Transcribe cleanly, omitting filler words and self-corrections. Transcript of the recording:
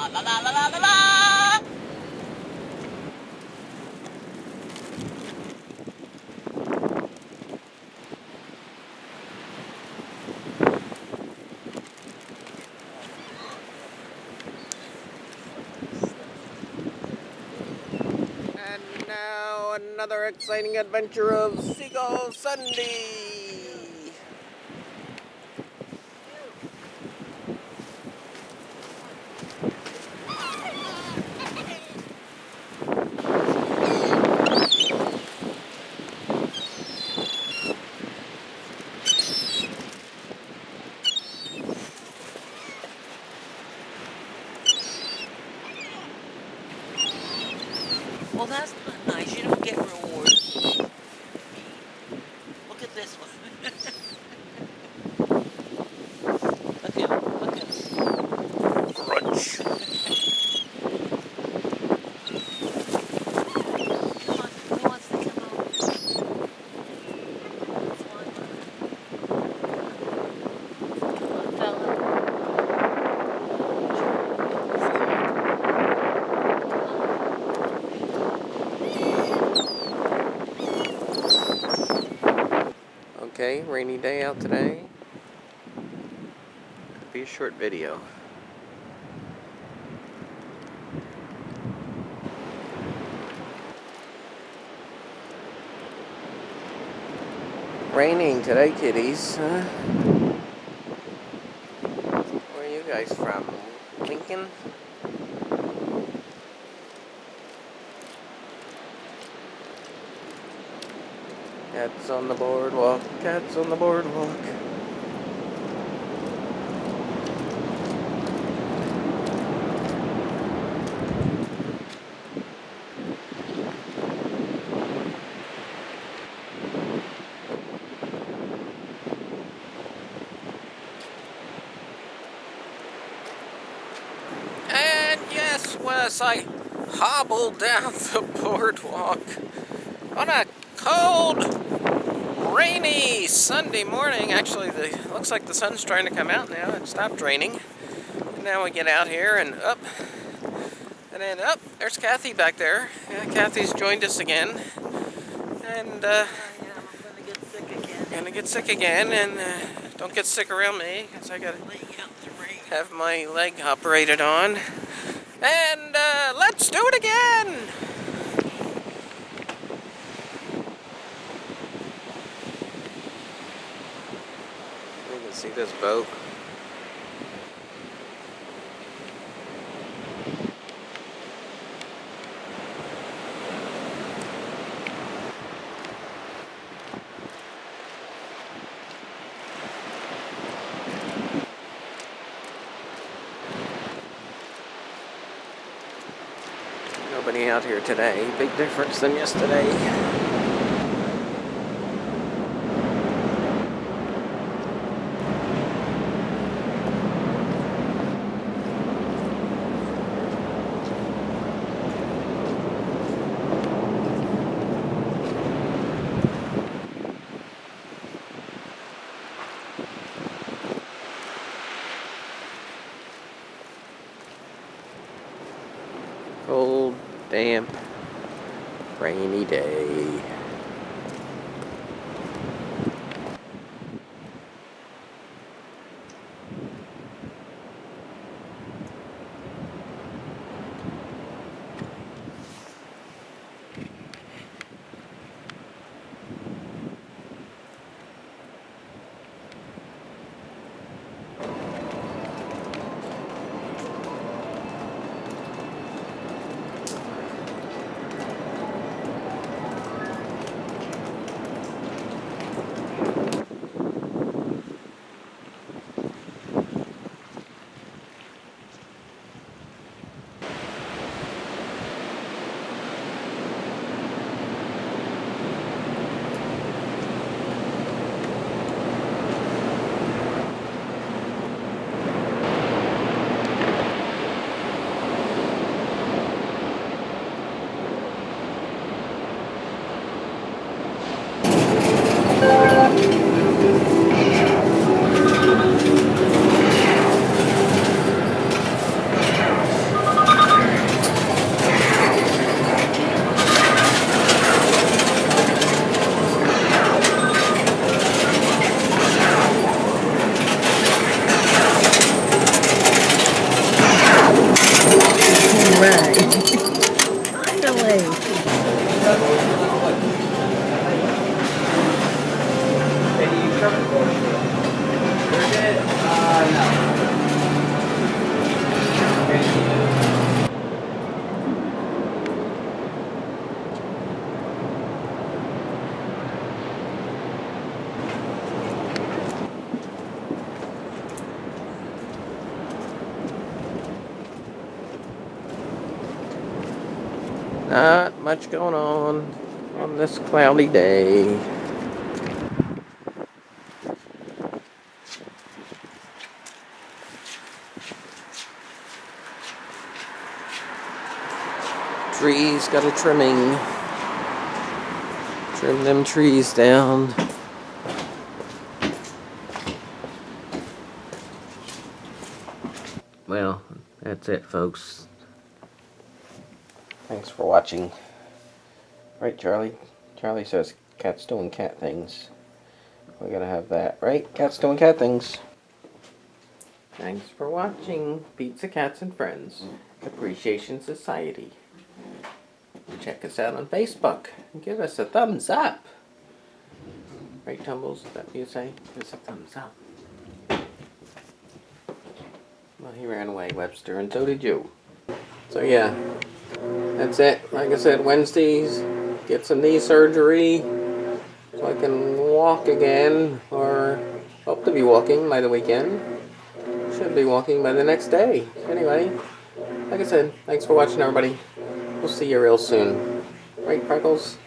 La la la la la la la. And now another exciting adventure of Seagull Sunday. Well, that's not nice. You don't get rewards. Look at this one. Look at him. Look at him. Crunch. Come on. Who wants to come over? Come on, fella. Okay, rainy day out today. Could be a short video. Raining today, kiddies. Where are you guys from? Lincoln? Cats on the boardwalk, cats on the boardwalk. And yes, Wes, I hobbled down the boardwalk on a cold, rainy Sunday morning. Actually, looks like the sun's trying to come out now. It stopped raining. And now we get out here and up. And then up, there's Kathy back there. Yeah, Kathy's joined us again. And I'm gonna get sick again. gonna get sick again. And don't get sick around me, because I gotta have my leg operated on. And let's do it again! You can see this boat. Nobody out here today. Big difference than yesterday. Cold, damp, rainy day. Not much going on this cloudy day. Trees got a trimming. Trim them trees down. Well, that's it, folks. Thanks for watching. Right, Charlie? Charlie says cat's doing cat things. We gotta have that, right? Cat's doing cat things. Thanks for watching Pizza Cats and Friends Appreciation Society. Check us out on Facebook and give us a thumbs up. Right, Tumbles? Is that what you say? Give us a thumbs up. Well, he ran away, Webster, and so did you. So yeah, that's it. Like I said, Wednesdays, get some knee surgery so I can walk again, or hope to be walking by the weekend. Should be walking by the next day. Anyway, like I said, thanks for watching, everybody. We'll see you real soon. Right, Freckles?